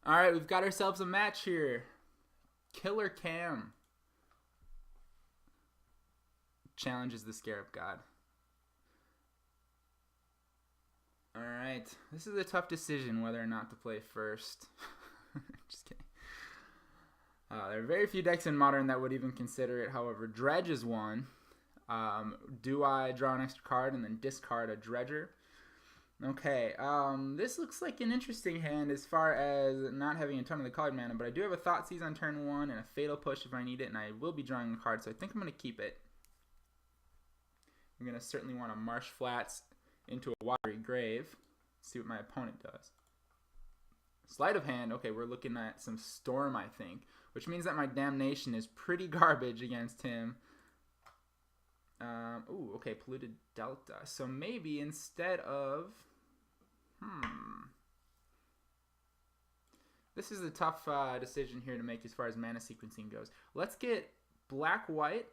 All right, we've got ourselves a match here. Killer Cam challenges the Scarab God. All right, this is a tough decision whether or not to play first. Just kidding. There are very few decks in Modern that would even consider it. However, Dredge is one. Do I draw an extra card and then discard a Dredger? Okay, this looks like an interesting hand as far as not having a ton of the colored mana, but I do have a Thoughtseize on turn 1 and a Fatal Push if I need it, and I will be drawing a card, so I think I'm going to keep it. I'm going to certainly want to Marsh Flats into a Watery Grave. See what my opponent does. Sleight of hand, okay, we're looking at some Storm, I think, which means that my Damnation is pretty garbage against him. Ooh, okay, Polluted Delta. So maybe instead of... This is a tough decision here to make as far as mana sequencing goes. Let's get black-white.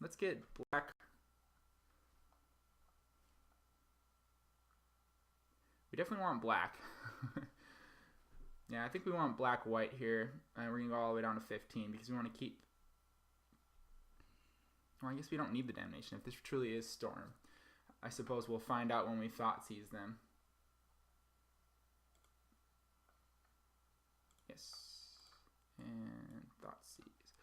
Let's get black... We definitely want black. Yeah, I think we want black-white here. And we're going to go all the way down to 15 because we want to keep... Well, I guess we don't need the Damnation. If this truly is Storm, I suppose we'll find out when we Thoughtseize them. Yes. And Thoughtseize.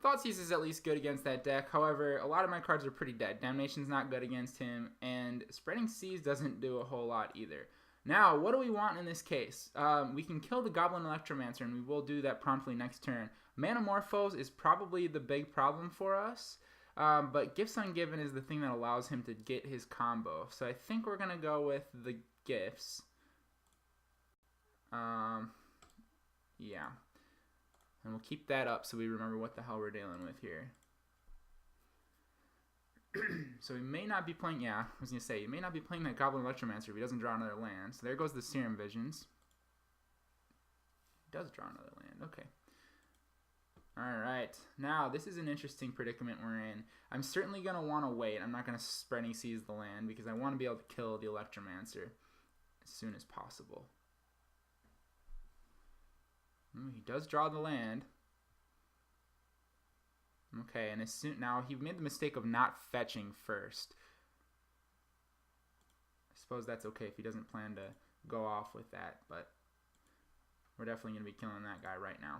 Thoughtseize is at least good against that deck. However, a lot of my cards are pretty dead. Damnation's not good against him, and Spreading Seas doesn't do a whole lot either. Now, what do we want in this case? We can kill the Goblin Electromancer, and we will do that promptly next turn. Manamorphose is probably the big problem for us. But Gifts Ungiven is the thing that allows him to get his combo. So I think we're going to go with the Gifts. Yeah. And we'll keep that up so we remember what the hell we're dealing with here. So he may not be playing, yeah, I was going to say, he may not be playing that Goblin Electromancer if he doesn't draw another land. So there goes the Serum Visions. He does draw another land, okay. Alright, now this is an interesting predicament we're in. I'm certainly going to want to wait. I'm not going to Spreading Seas the land because I want to be able to kill the Electromancer as soon as possible. He does draw the land. Okay, and as soon now he made the mistake of not fetching first. I suppose that's okay if he doesn't plan to go off with that, but we're definitely going to be killing that guy right now.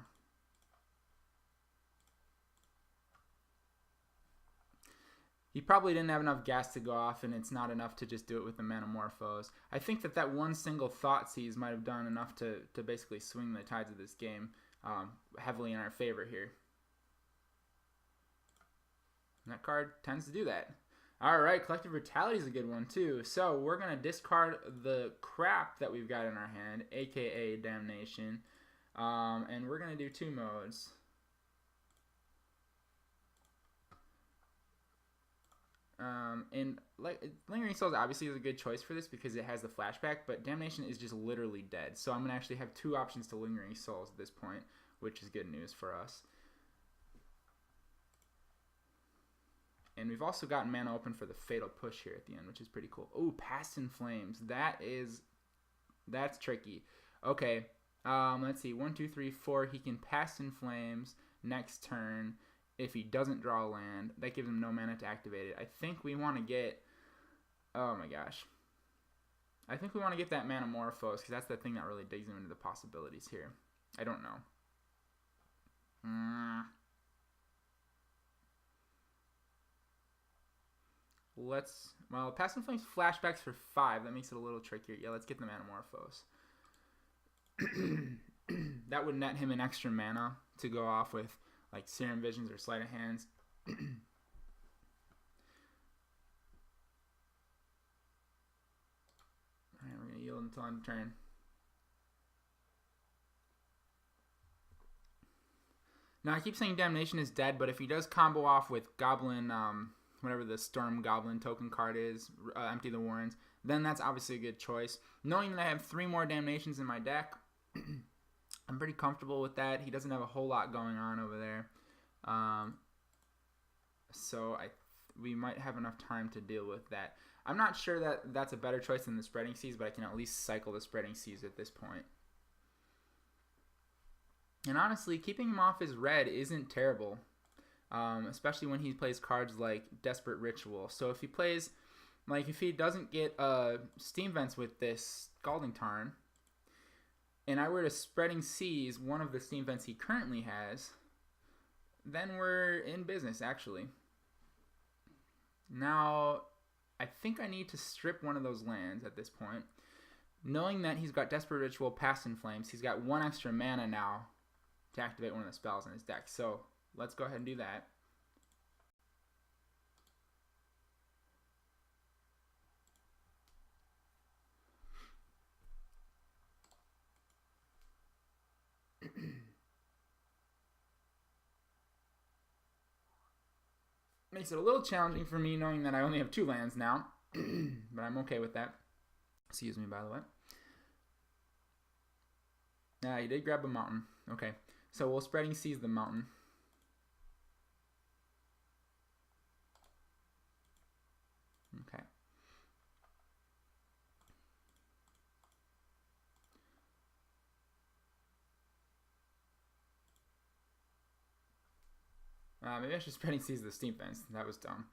He probably didn't have enough gas to go off, and it's not enough to just do it with the Manamorphose. I think that one single Thoughtseize might have done enough to basically swing the tides of this game heavily in our favor here. And that card tends to do that. Alright, Collective Brutality is a good one too. So we're going to discard the crap that we've got in our hand, aka Damnation. And we're going to do 2 modes. And like Lingering Souls obviously is a good choice for this because it has the flashback, but Damnation is just literally dead. So I'm going to actually have 2 options to Lingering Souls at this point, which is good news for us. And we've also got mana open for the Fatal Push here at the end, which is pretty cool. Oh, Past in Flames. That's tricky. Okay, let's see. 1, 2, 3, 4. He can Past in Flames next turn. If he doesn't draw land, that gives him no mana to activate it. I think we want to get... Oh my gosh. I think we want to get that Manamorphose, because that's the thing that really digs him into the possibilities here. I don't know. Well, Past in Flames flashbacks for 5. That makes it a little trickier. Yeah, let's get the Manamorphose. That would net him an extra mana to go off with, like Serum Visions or Sleight of Hands. Alright, we're going to yield until end turn. Now, I keep saying Damnation is dead, but if he does combo off with Goblin, whatever the Storm Goblin token card is, Empty the Warrens, then that's obviously a good choice. Knowing that I have 3 more Damnations in my deck, I'm pretty comfortable with that. He doesn't have a whole lot going on over there. So we might have enough time to deal with that. I'm not sure that that's a better choice than the Spreading Seas, but I can at least cycle the Spreading Seas at this point. And honestly, keeping him off his red isn't terrible, especially when he plays cards like Desperate Ritual. So if he plays, like if he doesn't get Steam Vents with this Scalding Tarn, and I were to Spreading Seas one of the Steam Vents he currently has, then we're in business, actually. Now, I think I need to strip one of those lands at this point. Knowing that he's got Desperate Ritual, Past in Flames, he's got 1 extra mana now to activate one of the spells in his deck. So, let's go ahead and do that. Makes it a little challenging for me knowing that I only have 2 lands now, but I'm okay with that. Excuse me, by the way. You did grab a mountain. Okay, so we'll Spreading Seas the mountain. Okay. Maybe I should Spreading Seas the Steam Vents. That was dumb.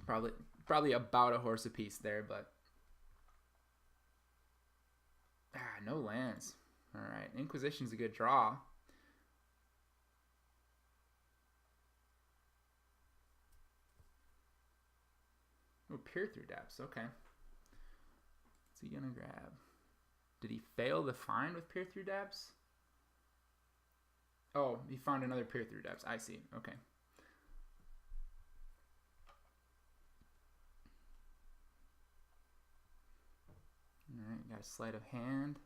Probably about a horse apiece there, but no lands. All right, Inquisition's a good draw. Oh, Peer Through Depths. Okay. What's he gonna grab? Did he fail the find with Peer Through Depths? Oh, he found another Peer Through Depths. I see. Okay. Alright, got a Sleight of Hand.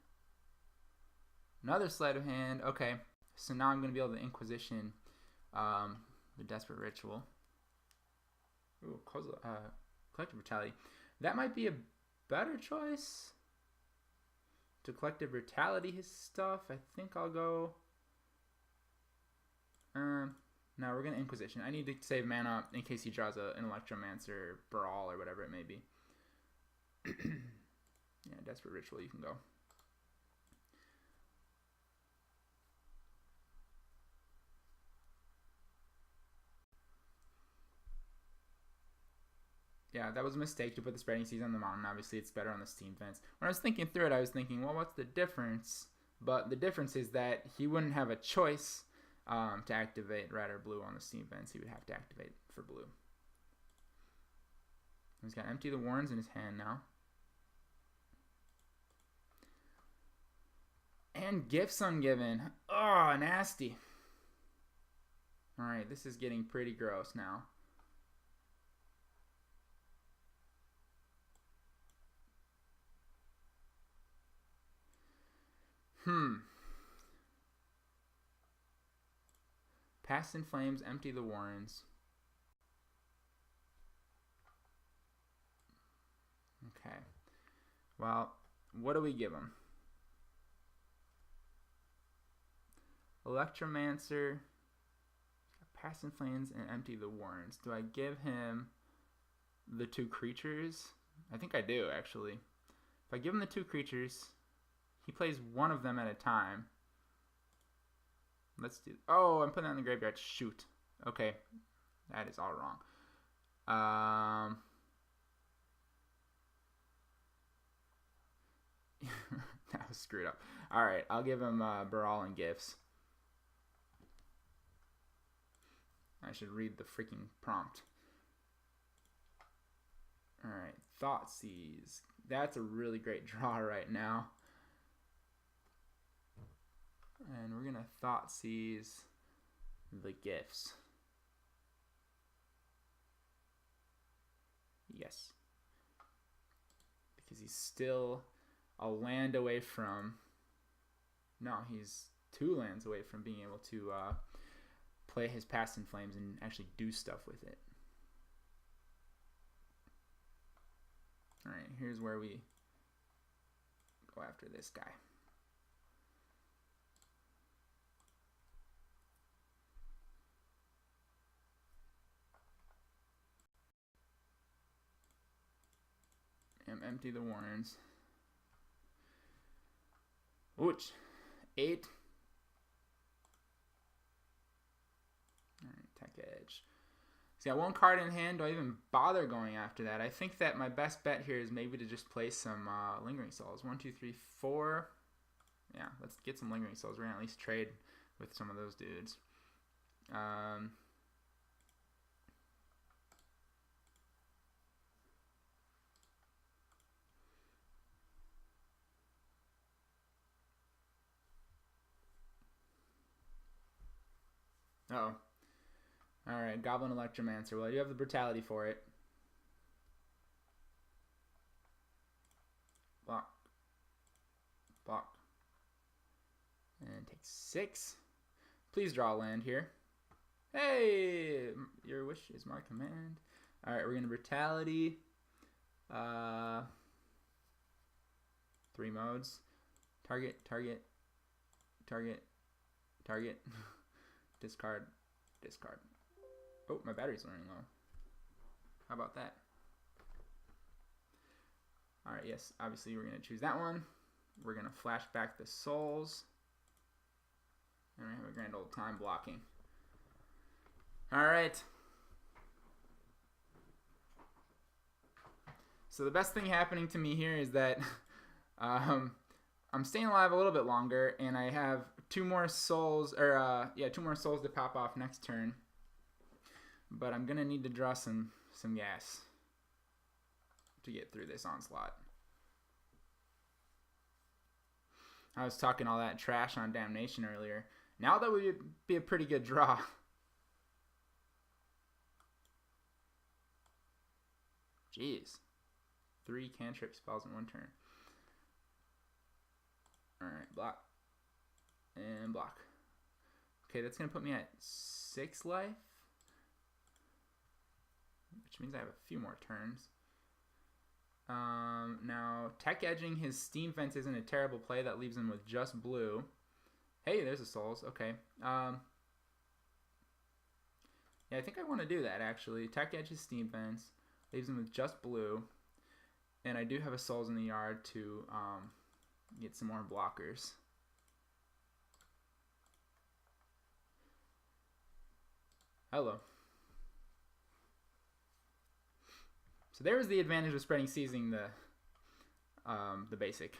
Another Sleight of Hand. Okay. So now I'm going to be able to Inquisition the Desperate Ritual. Ooh, Collective Brutality. That might be a better choice. To Collective Brutality his stuff. I think I'll go... no, we're going to Inquisition. I need to save mana in case he draws an Electromancer, Brawl, or whatever it may be. Yeah, Desperate Ritual, you can go. Yeah, that was a mistake to put the Spreading Seas on the mountain. Obviously, it's better on the Steam Vents. When I was thinking through it, I was thinking, well, what's the difference? But the difference is that he wouldn't have a choice to activate red or blue on the Steam Vents. He would have to activate for blue. He's got Empty the Warrens in his hand now. And Gifts Ungiven. Oh, nasty. Alright, this is getting pretty gross now. Past in Flames, Empty the Warrens. Okay. Well, what do we give him? Electromancer, Past in Flames, and Empty the Warrens. Do I give him the 2 creatures? I think I do, actually. If I give him the 2 creatures, he plays one of them at a time. Let's do... Oh, I'm putting that in the graveyard. Shoot. Okay. That is all wrong. That was screwed up. Alright, I'll give him Brawl and Gifts. I should read the freaking prompt. Alright, Thoughtseize. That's a really great draw right now. And we're going to Thoughtseize the Gifts. Yes. Because he's still a land away from... No, he's 2 lands away from being able to play his Past in Flames and actually do stuff with it. Alright, here's where we go after this guy. Empty the warrens. Ouch. 8. Alright, Tech Edge. He's got 1 card in hand. Do I even bother going after that? I think that my best bet here is maybe to just play some Lingering Souls. 1, 2, 3, 4. Yeah, let's get some Lingering Souls. We're going to at least trade with some of those dudes. Uh-oh. Alright, Goblin Electromancer. Well, you have the Brutality for it. Block. Block. And take 6. Please draw a land here. Hey! Your wish is my command. Alright, we're going to Brutality. 3 modes. Target, target, target, target. Discard, discard. Oh, my battery's running low. How about that? Alright, yes, obviously we're going to choose that one. We're going to flash back the souls. And we have a grand old time blocking. Alright. So the best thing happening to me here is that I'm staying alive a little bit longer, and I have 2 more souls, or 2 more souls to pop off next turn. But I'm gonna need to draw some gas to get through this onslaught. I was talking all that trash on Damnation earlier. Now that would be a pretty good draw. Jeez. 3 cantrip spells in 1 turn. Alright, block. And block. Okay, that's going to put me at 6 life. Which means I have a few more turns. Now, Tech Edging his Steam Vent isn't a terrible play. That leaves him with just blue. Hey, there's a Souls. Okay. Yeah, I think I want to do that, actually. Tech Edge his Steam Vents. Leaves him with just blue. And I do have a Souls in the yard to get some more blockers. Hello. So there was the advantage of spreading seizing the basic.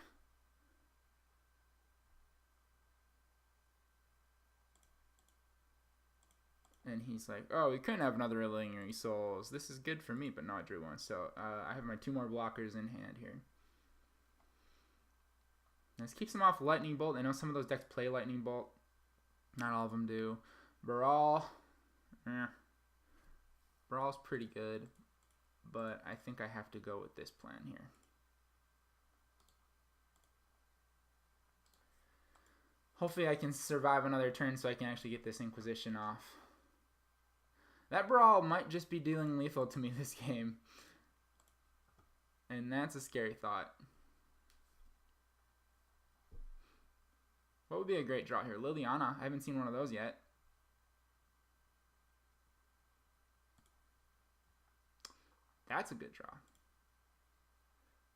And he's like, oh, we couldn't have another Lingering Souls. This is good for me, but no, I drew one. So I have my 2 more blockers in hand here. This keeps him off Lightning Bolt. I know some of those decks play Lightning Bolt. Not all of them do. Baral. Baral's pretty good. But I think I have to go with this plan here. Hopefully I can survive another turn so I can actually get this Inquisition off. That Brawl might just be dealing lethal to me this game. And that's a scary thought. What would be a great draw here? Liliana. I haven't seen one of those yet. That's a good draw.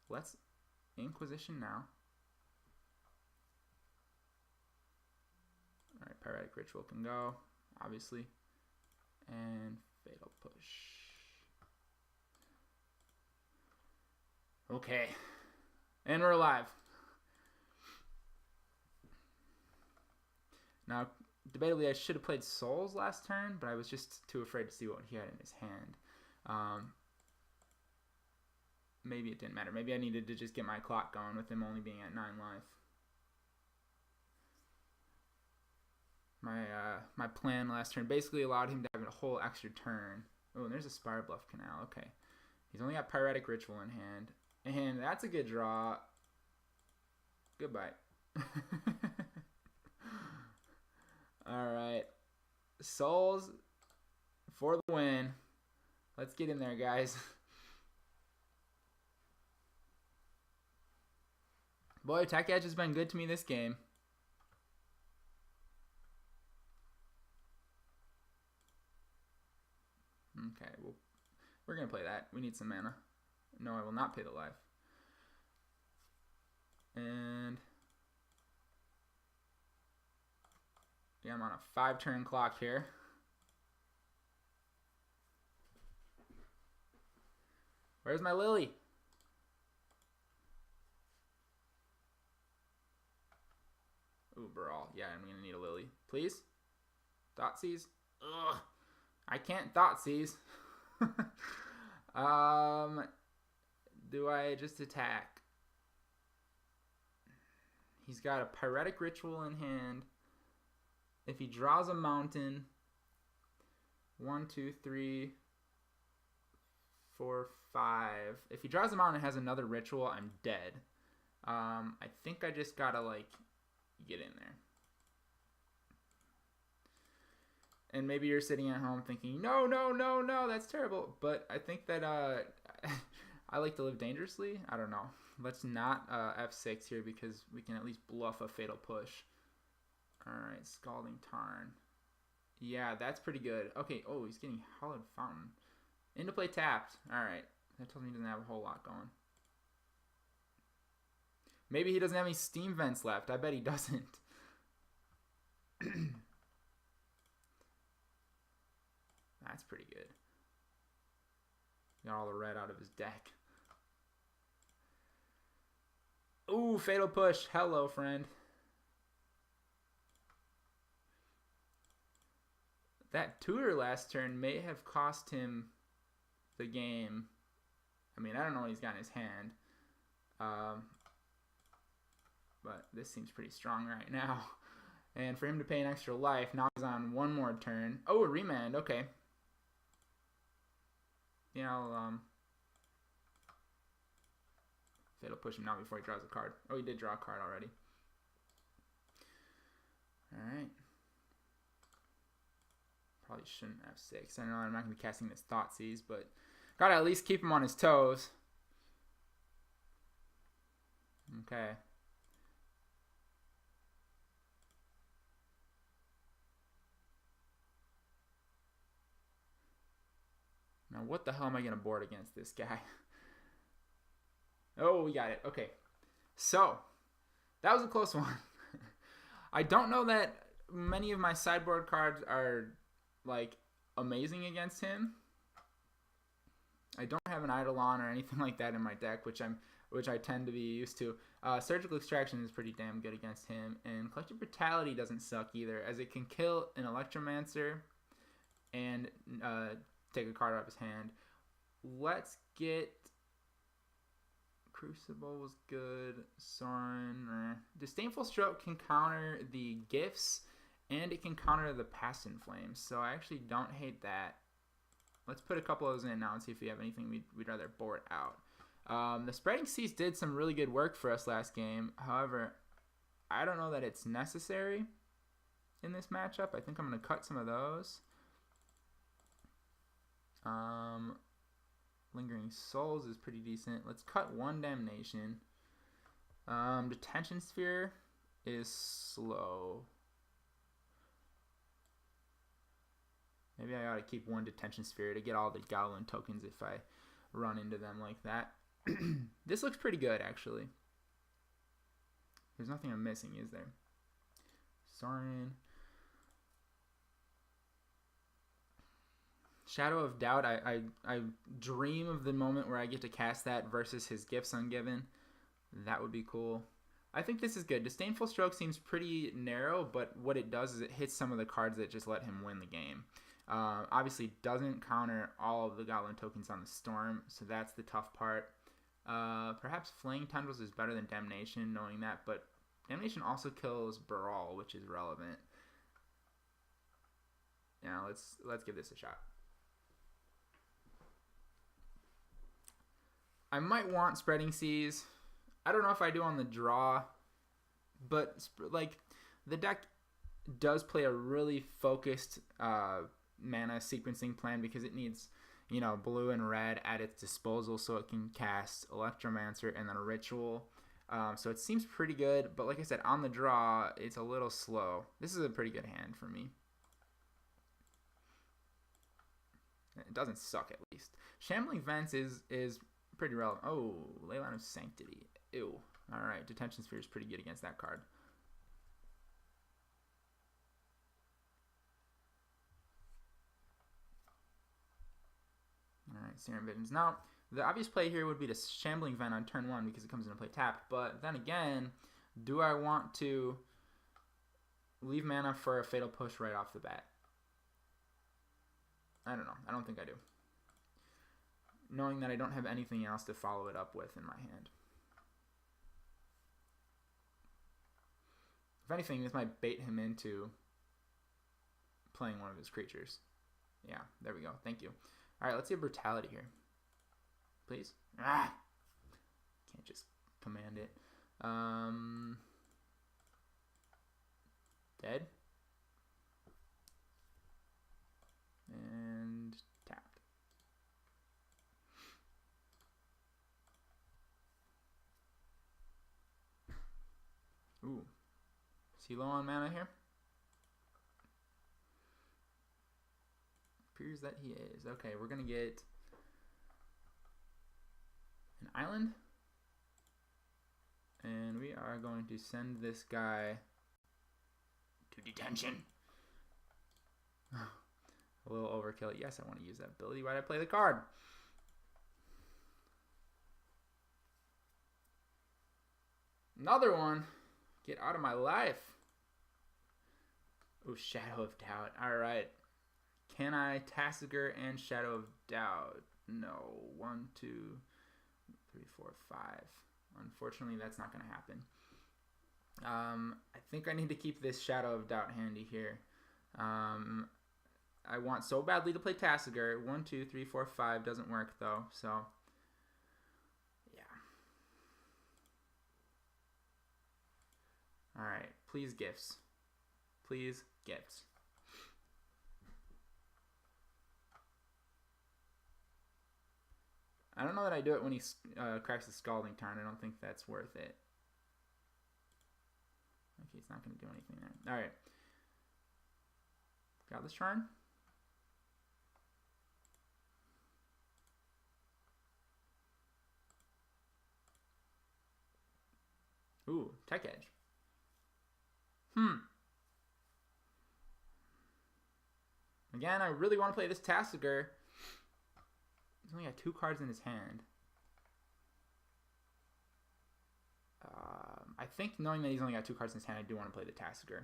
Let's Inquisition now. Alright, Pyretic Ritual can go, obviously. And Fatal Push. Okay. And we're alive. Now, debatably, I should have played Souls last turn, but I was just too afraid to see what he had in his hand. Maybe it didn't matter. Maybe I needed to just get my clock going with him only being at 9 life. My plan last turn basically allowed him to have a whole extra turn. Oh, and there's a Spire Bluff Canal. Okay. He's only got Pyretic Ritual in hand. And that's a good draw. Goodbye. Alright. Souls for the win. Let's get in there, guys. Boy, Tech Edge has been good to me this game. Okay, well, we're going to play that. We need some mana. No, I will not pay the life. And yeah, I'm on a 5-turn clock here. Where's my Lily? Ooh, Brawl. Yeah, I'm gonna need a Lily. Please? Thoughtseize? Ugh. I can't Thoughtseize. Do I just attack? He's got a Pyretic Ritual in hand. If he draws a mountain, 1, 2, 3, 4, 5. If he draws a mountain and has another ritual, I'm dead. I think I just gotta, like, get in there. And maybe you're sitting at home thinking, no, no, no, no, that's terrible. But I think that I like to live dangerously. I don't know. Let's not F6 here because we can at least bluff a Fatal Push. Alright, Scalding Tarn. Yeah, that's pretty good. Okay, oh, he's getting Hallowed Fountain. Into play tapped. Alright, that tells me he doesn't have a whole lot going. Maybe he doesn't have any Steam Vents left. I bet he doesn't. That's pretty good. Got all the red out of his deck. Ooh, Fatal Push. Hello, friend. That tutor last turn may have cost him the game. I mean, I don't know what he's got in his hand. But this seems pretty strong right now. And for him to pay an extra life, now he's on one more turn. Oh, a remand. Okay. Yeah, I'll Fatal Push him now before he draws a card. Oh, he did draw a card already. Alright. Probably shouldn't have 6. I know I'm not going to be casting this Thoughtseize, but gotta at least keep him on his toes. Okay. Now, what the hell am I going to board against this guy? Oh, we got it. Okay. So, that was a close one. I don't know that many of my sideboard cards are, like, amazing against him. I don't have an Eidolon or anything like that in my deck, which I tend to be used to. Surgical Extraction is pretty damn good against him. And Collective Brutality doesn't suck either, as it can kill an Electromancer and take a card out of his hand. Let's get... Crucible was good. Sorin. Disdainful Stroke can counter the Gifts, and it can counter the Past in Flames. So I actually don't hate that. Let's put a couple of those in now and see if we have anything we'd rather board out. The Spreading Seas did some really good work for us last game. However, I don't know that it's necessary in this matchup. I think I'm going to cut some of those. Lingering Souls is pretty decent. Let's cut one Damnation. Detention Sphere is slow. Maybe I ought to keep one Detention Sphere to get all the Goblin tokens if I run into them like that. This looks pretty good, actually. There's nothing I'm missing, is there? Sorin. Shadow of Doubt, I dream of the moment where I get to cast that versus his Gifts Ungiven. That would be cool. I think this is good. Disdainful Stroke seems pretty narrow, but what it does is it hits some of the cards that just let him win the game. Obviously doesn't counter all of the Goblin tokens on the Storm, so that's the tough part. Perhaps Flaying Tendrils is better than Damnation, knowing that, but Damnation also kills Brawl, which is relevant. Yeah, let's give this a shot. I might want Spreading Seas. I don't know if I do on the draw, but like the deck does play a really focused mana sequencing plan because it needs, you know, blue and red at its disposal so it can cast Electromancer and then a Ritual. So it seems pretty good, but like I said, on the draw, it's a little slow. This is a pretty good hand for me. It doesn't suck, at least. Shambling Vents is pretty relevant. Oh, Liliana of Sanctity. Ew. Alright, Detention Sphere is pretty good against that card. Alright, Serum Visions. Now, the obvious play here would be to Shambling Vent on turn 1 because it comes into play tapped. But then again, do I want to leave mana for a Fatal Push right off the bat? I don't know. I don't think I do. Knowing that I don't have anything else to follow it up with in my hand. If anything, this might bait him into playing one of his creatures. Yeah, there we go. Thank you. Alright, let's see a Brutality here. Please. Ah! Can't just command it. Dead. And tapped. Ooh. Is he low on mana here? Appears that he is. Okay, we're going to get an island. And we are going to send this guy to detention. A little overkill. Yes, I want to use that ability. Why did I play the card? Another one. Get out of my life. Oh, Shadow of Doubt. Alright. Can I Tasigur and Shadow of Doubt? No. 1, 2, 3, 4, 5. Unfortunately, that's not going to happen. I think I need to keep this Shadow of Doubt handy here. I want so badly to play Tasigur. 1, 2, 3, 4, 5 doesn't work though. So, yeah. All right. Please gifts. Please gifts. I don't know that I do it when he cracks the Scalding Tarn. I don't think that's worth it. Okay, he's not going to do anything there. All right. Godless Shrine. Ooh, Tech Edge. Again, I really want to play this Tasigur. He's only got 2 cards in his hand. I think knowing that he's only got 2 cards in his hand, I do want to play the Tasigur.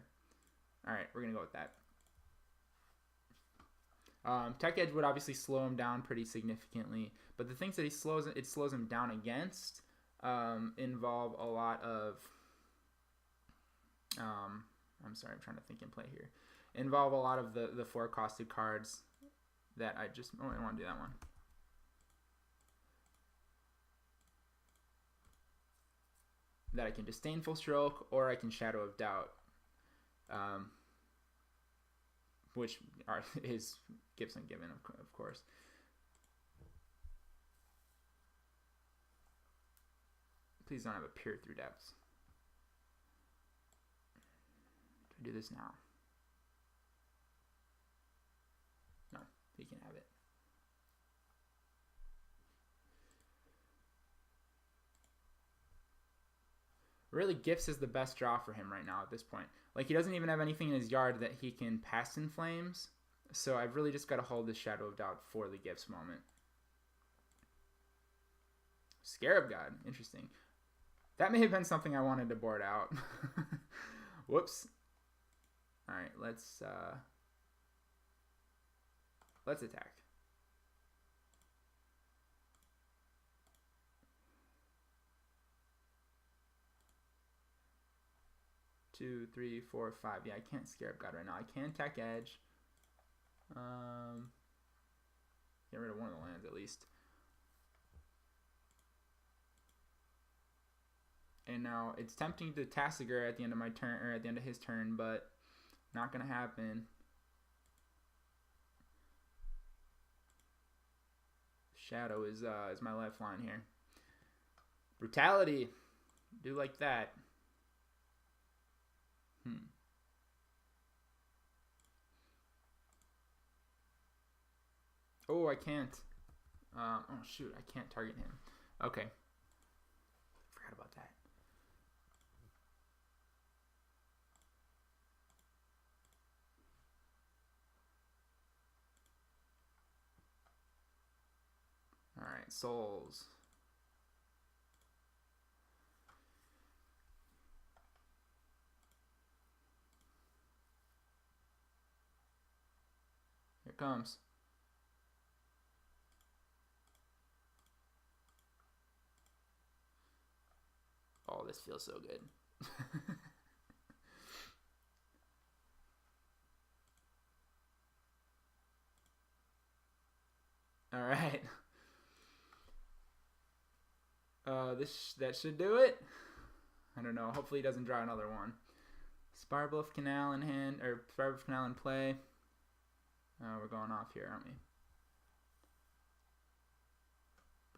Alright, we're going to go with that. Tech Edge would obviously slow him down pretty significantly, but the things that it slows him down against involve a lot of... I'm sorry, I'm trying to think in play here. Involve a lot of the 4 costed cards that I just... Oh, I want to do that one. That I can Disdainful Stroke, or I can Shadow of Doubt. Which are his gifts and given, of course. Please don't have a Peer Through Depths. Do I do this now? No, he can have it. Really, Gifts is the best draw for him right now at this point. Like, he doesn't even have anything in his yard that he can Past in Flames. So I've really just got to hold the Shadow of Doubt for the Gifts moment. Scarab God. Interesting. That may have been something I wanted to board out. Whoops. Alright, let's attack. Two, 3, 4, 5. Yeah, I can't Scarab God right now. I can Tech Edge. Get rid of one of the lands at least. And now it's tempting to Tasigur at the end of my turn, or at the end of his turn, but not gonna happen. Shadow is my lifeline here. Brutality. Do like that. Oh, I can't. Oh, shoot. I can't target him. Okay. Forgot about that. Alright, souls. Here it comes. Oh, this feels so good. All right. That should do it. I don't know. Hopefully he doesn't draw another one. Sparbluff Canal in hand, or Sparbluff Canal in play. We're going off here, aren't we?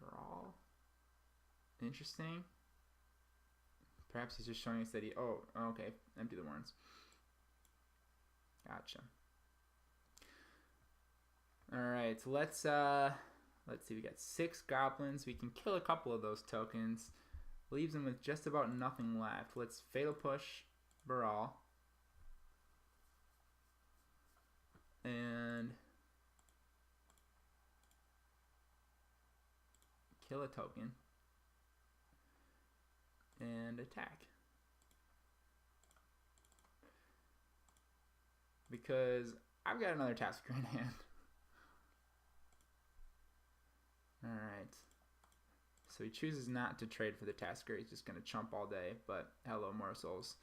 Brawl. Interesting. Perhaps he's just showing us that he... Oh, okay. Empty the warrens. Gotcha. Alright, so let's see. We got 6 goblins. We can kill a couple of those tokens. Leaves them with just about nothing left. Let's Fatal Push Brawl. And... kill a token. And attack. Because I've got another Tasigur in hand. Alright. So he chooses not to trade for the Tasigur. He's just going to chump all day. But hello, more souls.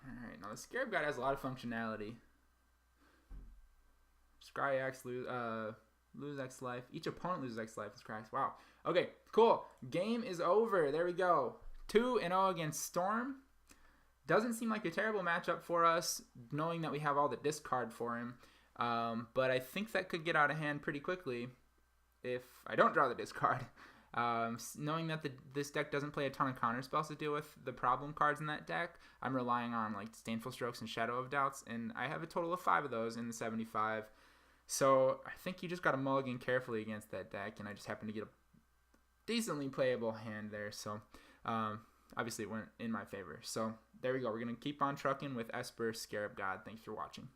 Alright, now the Scarab God has a lot of functionality. Scry X, lose X life. Each opponent loses X life. Wow. Okay, cool. Game is over. There we go. 2-0 against Storm. Doesn't seem like a terrible matchup for us, knowing that we have all the discard for him. But I think that could get out of hand pretty quickly if I don't draw the discard. Knowing that this deck doesn't play a ton of counter spells to deal with the problem cards in that deck, I'm relying on like Disdainful Strokes and Shadow of Doubts, and I have a total of 5 of those in the 75. So I think you just got to mulligan carefully against that deck, and I just happen to get a decently playable hand there. So obviously it went in my favor. So there we go. We're going to keep on trucking with Esper, Scarab God. Thanks for watching.